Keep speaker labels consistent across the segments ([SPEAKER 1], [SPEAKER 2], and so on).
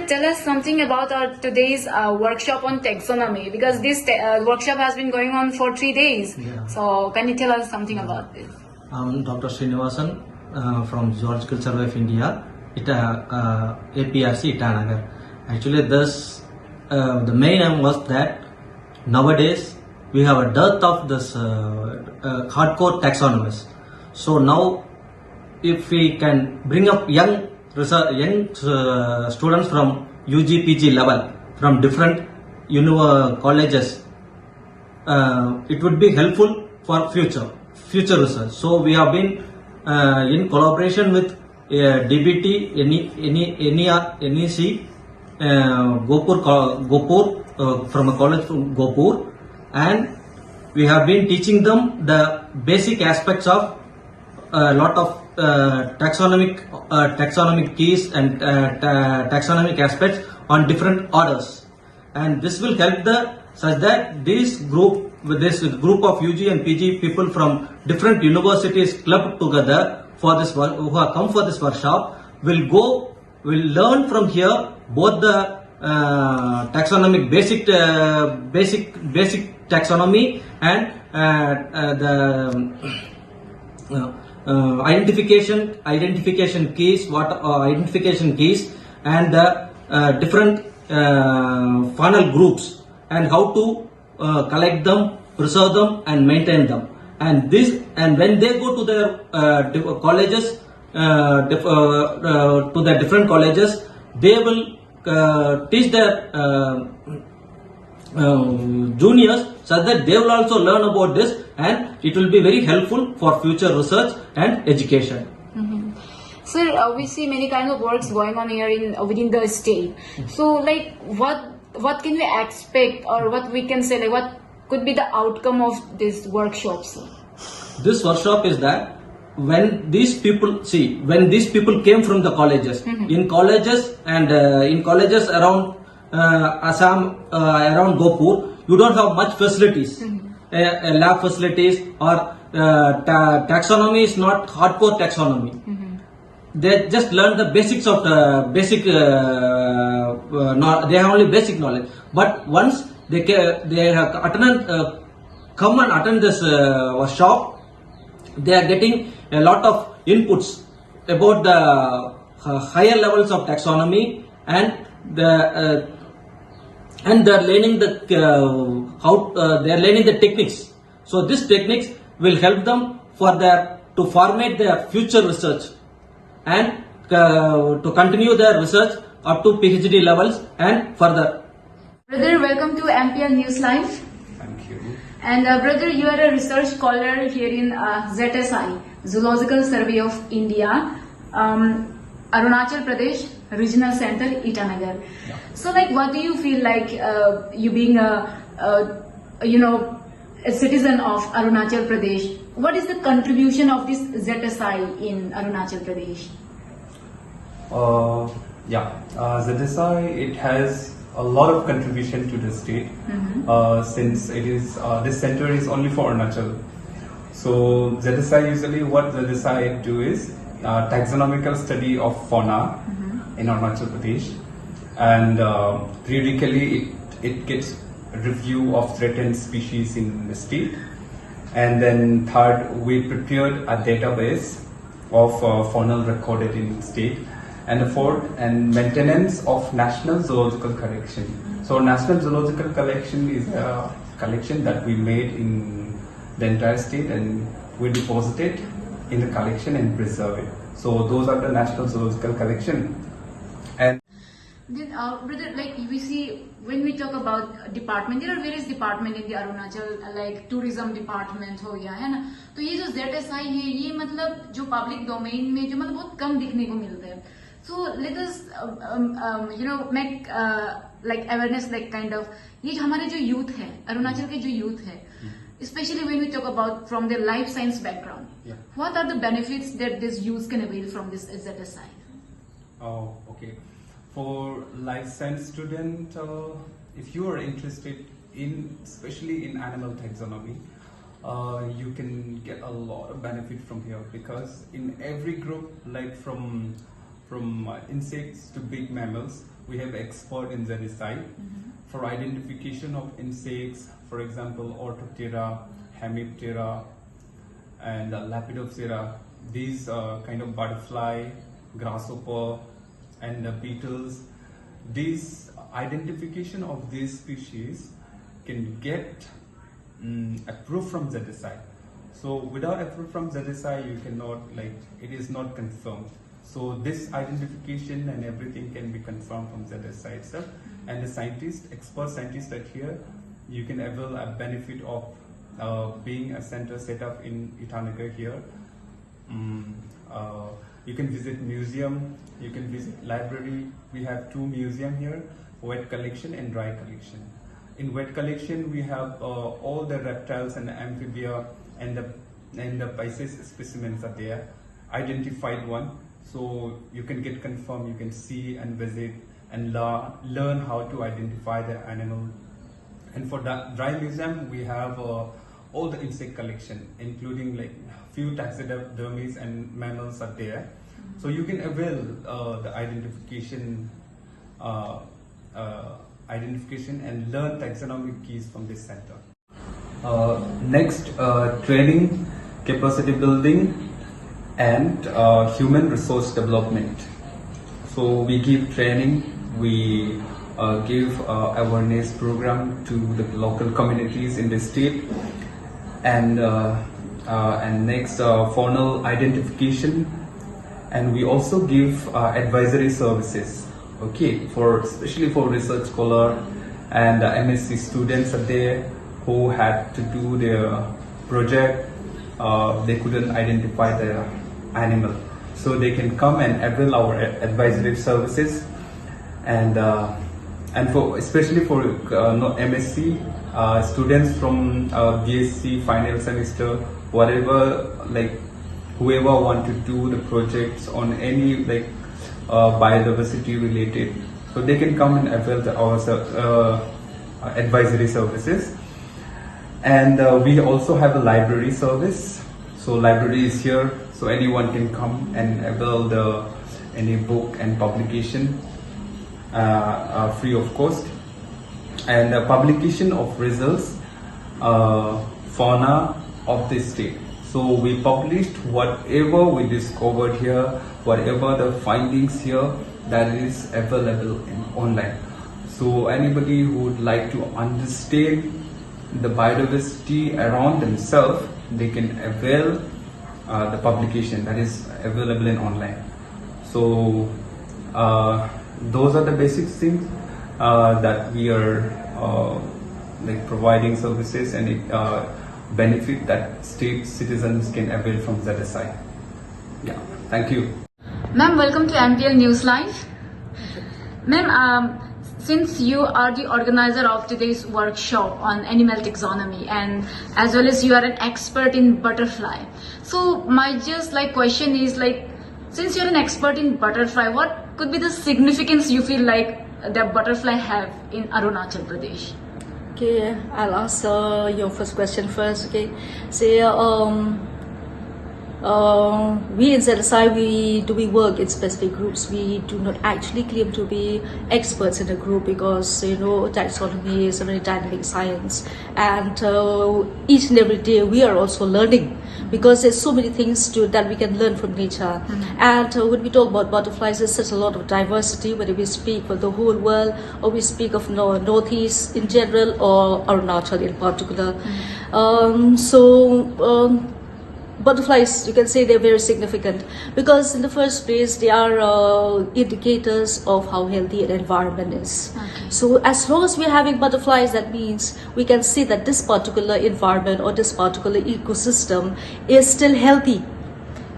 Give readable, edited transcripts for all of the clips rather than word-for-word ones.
[SPEAKER 1] Tell us something about our today's workshop on taxonomy, because this workshop has been going on for 3 days.
[SPEAKER 2] Yeah.
[SPEAKER 1] So can you tell us something about this?
[SPEAKER 2] I'm Dr. Srinivasan from Zoological Survey of India, APRC Itanagar. Actually, the main aim was that nowadays we have a dearth of this hardcore taxonomists. So now, if we can bring up young students from UG, PG level from different colleges, it would be helpful for future research. So we have been in collaboration with DBT, NEC, Gopur from a college from Gopur, and we have been teaching them the basic aspects of a lot of taxonomic keys and taxonomic aspects on different orders, and this will help such that this group of UG and PG people from different universities clubbed together for this who have come for this workshop will learn from here both the taxonomic basic taxonomy and the identification keys and the different funnel groups, and how to collect them, preserve them, and maintain them. And when they go to their colleges, to their different colleges, they will teach their juniors, so that they will also learn about this, and it will be very helpful for future research and education.
[SPEAKER 1] Mm-hmm. Sir, we see many kinds of works going on here within the state. So, like, what can we expect, or what we can say, like, what could be the outcome of these workshops?
[SPEAKER 2] This workshop is that when these people came from the colleges,
[SPEAKER 1] mm-hmm.
[SPEAKER 2] in colleges around Assam, around Gopur, you don't have much facilities,
[SPEAKER 1] mm-hmm.
[SPEAKER 2] lab facilities, or taxonomy is not hardcore taxonomy.
[SPEAKER 1] Mm-hmm.
[SPEAKER 2] They just learn the basics of the basic. They have only basic knowledge. But once they have come and attend this workshop, they are getting a lot of inputs about the higher levels of taxonomy, and they're learning the techniques. So these techniques will help them to formate their future research, and to continue their research up to PhD levels and further.
[SPEAKER 1] Brother, welcome to MPL News Live.
[SPEAKER 3] Thank you.
[SPEAKER 1] And brother, you are a research scholar here in ZSI, Zoological Survey of India, Arunachal Pradesh Regional Center, Itanagar. Yeah. So, like, what do you feel like you being a a citizen of Arunachal Pradesh, what is the contribution of this ZSI in Arunachal Pradesh?
[SPEAKER 3] ZSI, it has a lot of contribution to the state since it is this center is only for Arunachal. So ZSI, usually what ZSI do is taxonomical study of fauna in Arunachal Pradesh, and periodically it gets a review of threatened species in the state. And then third, we prepared a database of faunal recorded in state. And the fourth, and maintenance of National Zoological Collection. So National Zoological Collection is a collection that we made in the entire state, and we deposit it in the collection and preserve it. So those are the National Zoological Collection. And
[SPEAKER 1] Then, brother, like we see when we talk about department, there are various department in the Arunachal, like tourism department हो गया है ना. तो ये जो ZSI है, ये मतलब जो public domain में जो मतलब बहुत कम दिखने को मिलता है. So let us make like awareness, like kind of ये जो हमारे जो youth है, अरुणाचल के जो youth है, especially when we talk about from their life science background, what are the benefits that these youth can avail from this ZSI?
[SPEAKER 3] Oh, okay. For life science student, if you are interested in, especially in animal taxonomy, you can get a lot of benefit from here, because in every group, like from insects to big mammals, we have expert in ZSI for identification of insects, for example, Orthoptera, Hemiptera, and Lepidoptera. These kind of butterfly, grasshopper, and beetles. These identification of these species can get approved from ZSI. So without approval from ZSI, you cannot, like, it is not confirmed. So this identification and everything can be confirmed from ZSI itself. And the scientists, expert scientists are here. You can avail a benefit of being a center set up in Itanagar here. You can visit museum, you can visit library. We have two museums here, wet collection and dry collection. In wet collection, we have all the reptiles and the amphibia and the Pisces specimens are there, identified one. So you can get confirmed, you can see and visit and learn how to identify the animal. And for that dry museum, we have all the insect collection, including like few taxidermies and mammals are there. So you can avail the identification and learn taxonomic keys from this center. Next, training, capacity building, and human resource development. So we give training, we give awareness program to the local communities in the state, and next faunal identification, and we also give advisory services. Okay, especially for research scholar and MSc students are there who had to do their project. They couldn't identify the animal, so they can come and avail our advisory services. And especially for MSc students from BSc final semester, whatever, like whoever want to do the projects on any like biodiversity related, so they can come and avail our advisory services. And we also have a library service. So library is here, so anyone can come and avail any book and publication free of cost. And publication of results, fauna of the state. So we published whatever we discovered here, whatever the findings here, that is available online. So anybody who would like to understand the biodiversity around themselves, they can avail the publication that is available in online. So those are the basic things that we are like providing services, and it benefit that state citizens can avail from ZSI. Yeah, thank you.
[SPEAKER 1] Ma'am, welcome to MPL News Live. Ma'am, since you are the organizer of today's workshop on animal taxonomy, and as well as you are an expert in butterfly, so my just like question is like, since you're an expert in butterfly, what could be the significance you feel like the butterfly have in Arunachal Pradesh?
[SPEAKER 4] Okay, I'll answer your first question first. Okay, say we in ZSI, we work in specific groups. We do not actually claim to be experts in a group, because taxonomy is a very dynamic science, and each and every day we are also learning, because there's so many things that we can learn from nature. And when we talk about butterflies, there's such a lot of diversity, whether we speak for the whole world or we speak of Northeast in general or Arunachal in particular. Butterflies, you can say they're very significant, because in the first place they are indicators of how healthy an environment is.
[SPEAKER 1] Okay.
[SPEAKER 4] So as long as we're having butterflies, that means we can see that this particular environment or this particular ecosystem is still healthy.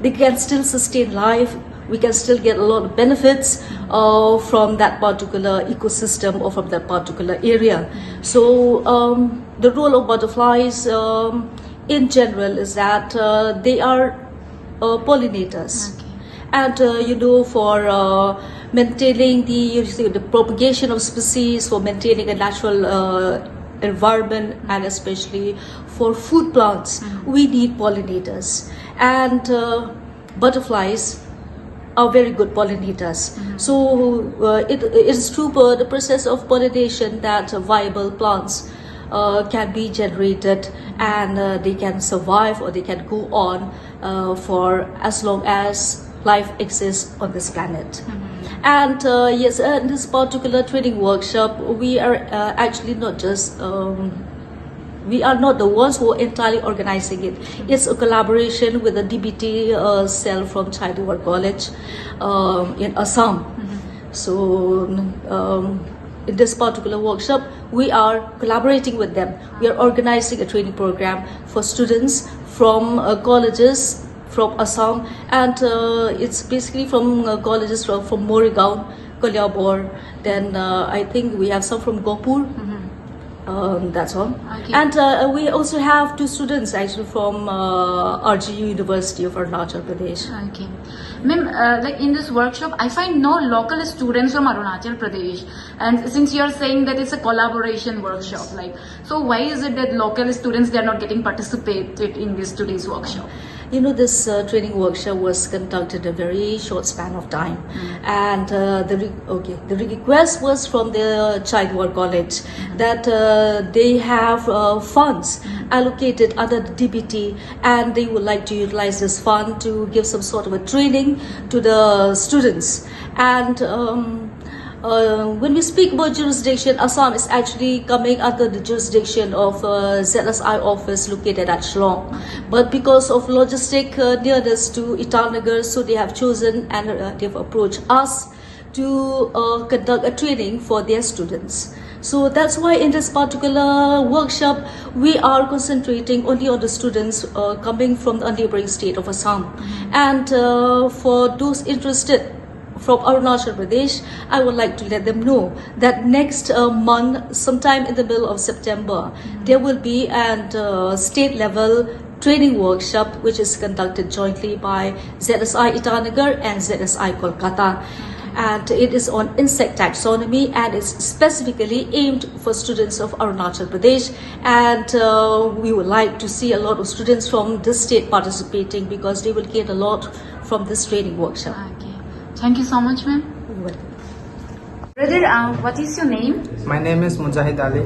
[SPEAKER 4] They can still sustain life. We can still get a lot of benefits from that particular ecosystem or from that particular area. So the role of butterflies in general is that they are pollinators.
[SPEAKER 1] Okay.
[SPEAKER 4] And for maintaining the propagation of species, for maintaining a natural environment, and especially for food plants, we need pollinators. And butterflies are very good pollinators. So it is through the process of pollination that viable plants can be generated, and they can survive or they can go on for as long as life exists on this planet. And yes, in this particular training workshop, we are actually not just we are not the ones who are entirely organizing it. It's a collaboration with the DBT cell from Childhood College in Assam. So in this particular workshop, we are collaborating with them. We are organizing a training program for students from colleges from Assam, and it's basically from colleges from Morigaon, Kolyabor, then I think we have some from Gopur. That's all.
[SPEAKER 1] Okay.
[SPEAKER 4] And we also have 2 students actually from RGU University of Arunachal Pradesh.
[SPEAKER 1] Okay. Ma'am, like in this workshop, I find no local students from Arunachal Pradesh. And since you are saying that it's a collaboration workshop, like, so why is it that local students, they are not getting participated in this today's workshop?
[SPEAKER 4] This training workshop was conducted in a very short span of time, and the request was from the Childhood College that they have funds allocated under the DBT, and they would like to utilize this fund to give some sort of a training to the students. And when we speak about jurisdiction, Assam is actually coming under the jurisdiction of ZSI office located at Shillong. But because of logistic nearness to Italnagar, so they have chosen and they have approached us to conduct a training for their students. So that's why in this particular workshop, we are concentrating only on the students coming from the neighboring state of Assam. And for those interested from Arunachal Pradesh, I would like to let them know that next month, sometime in the middle of September, there will be a state-level training workshop which is conducted jointly by ZSI Itanagar and ZSI Kolkata. And it is on insect taxonomy, and it's specifically aimed for students of Arunachal Pradesh. And we would like to see a lot of students from this state participating, because they will gain a lot from this training workshop.
[SPEAKER 1] Okay. Thank you so much, ma'am.
[SPEAKER 4] You're welcome.
[SPEAKER 1] Brother, what is your name?
[SPEAKER 5] My name is Mujahid Ali.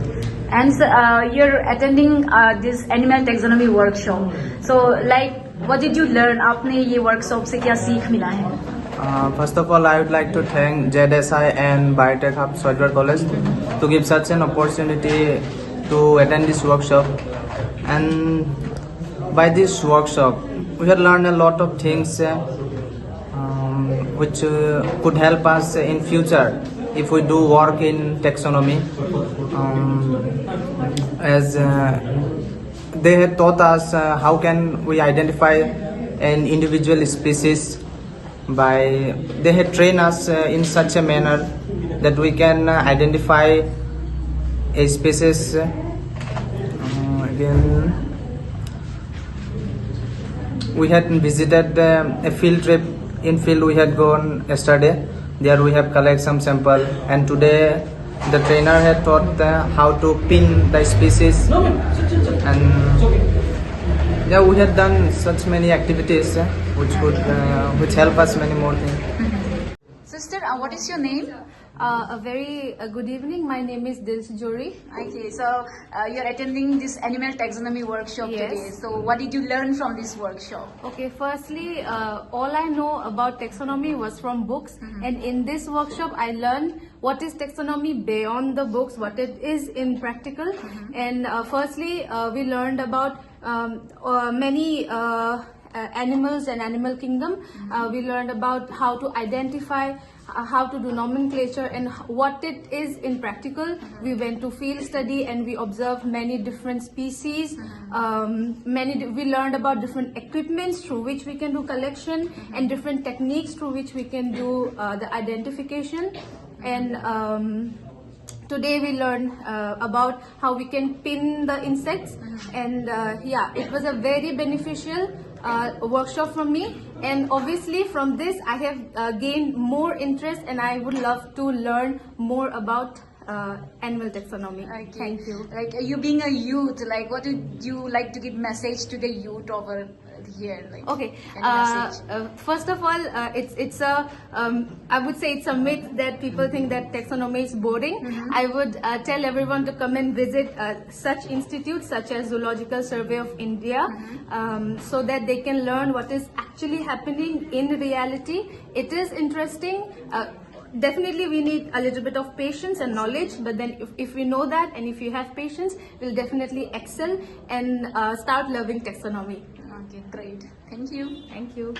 [SPEAKER 1] And you're attending this animal taxonomy workshop. So, like, what did you learn? आपने ये workshop से क्या सीख मिला है?
[SPEAKER 5] First of all, I would like to thank ZSI and Biotech Hub Childhood College to give such an opportunity to attend this workshop. And by this workshop, we have learned a lot of things which could help us in future if we do work in taxonomy. As they had taught us how can we identify an individual species. They had trained us in such a manner that we can identify a species. Again, we had visited a field trip. In field we had gone yesterday. There we have collected some sample, and today the trainer had taught how to pin the species, and yeah, we had done such many activities which help us many more things.
[SPEAKER 1] Sister, what is your name?
[SPEAKER 6] A very good evening. My name is Dilsjori.
[SPEAKER 1] Okay, so you're attending this animal taxonomy workshop
[SPEAKER 6] Yes.
[SPEAKER 1] today. So what did you learn from this workshop?
[SPEAKER 6] Okay, firstly, all I know about taxonomy was from books, and in this workshop, I learned what is taxonomy beyond the books, what it is in practical. And firstly, we learned about many animals and animal kingdom. We learned about how to identify, how to do nomenclature, and what it is in practical. We went to field study and we observed many different species. We learned about different equipments through which we can do collection, and different techniques through which we can do the identification. And today we learned about how we can pin the insects, and yeah, it was a very beneficial workshop for me, and obviously from this I have gained more interest, and I would love to learn more about animal taxonomy.
[SPEAKER 1] Okay.
[SPEAKER 6] Thank you.
[SPEAKER 1] Like you being a youth, like what would you like to give message to the youth over here? Like,
[SPEAKER 6] Okay.
[SPEAKER 1] any message?
[SPEAKER 6] First of all, it's a I would say it's a myth that people think that taxonomy is boring. I would tell everyone to come and visit such institutes such as Zoological Survey of India, so that they can learn what is actually happening in reality. It is interesting. Definitely we need a little bit of patience and knowledge, but then if we know that and if you have patience, we'll definitely excel and start loving taxonomy.
[SPEAKER 1] Okay, great. Thank you.
[SPEAKER 6] Thank you.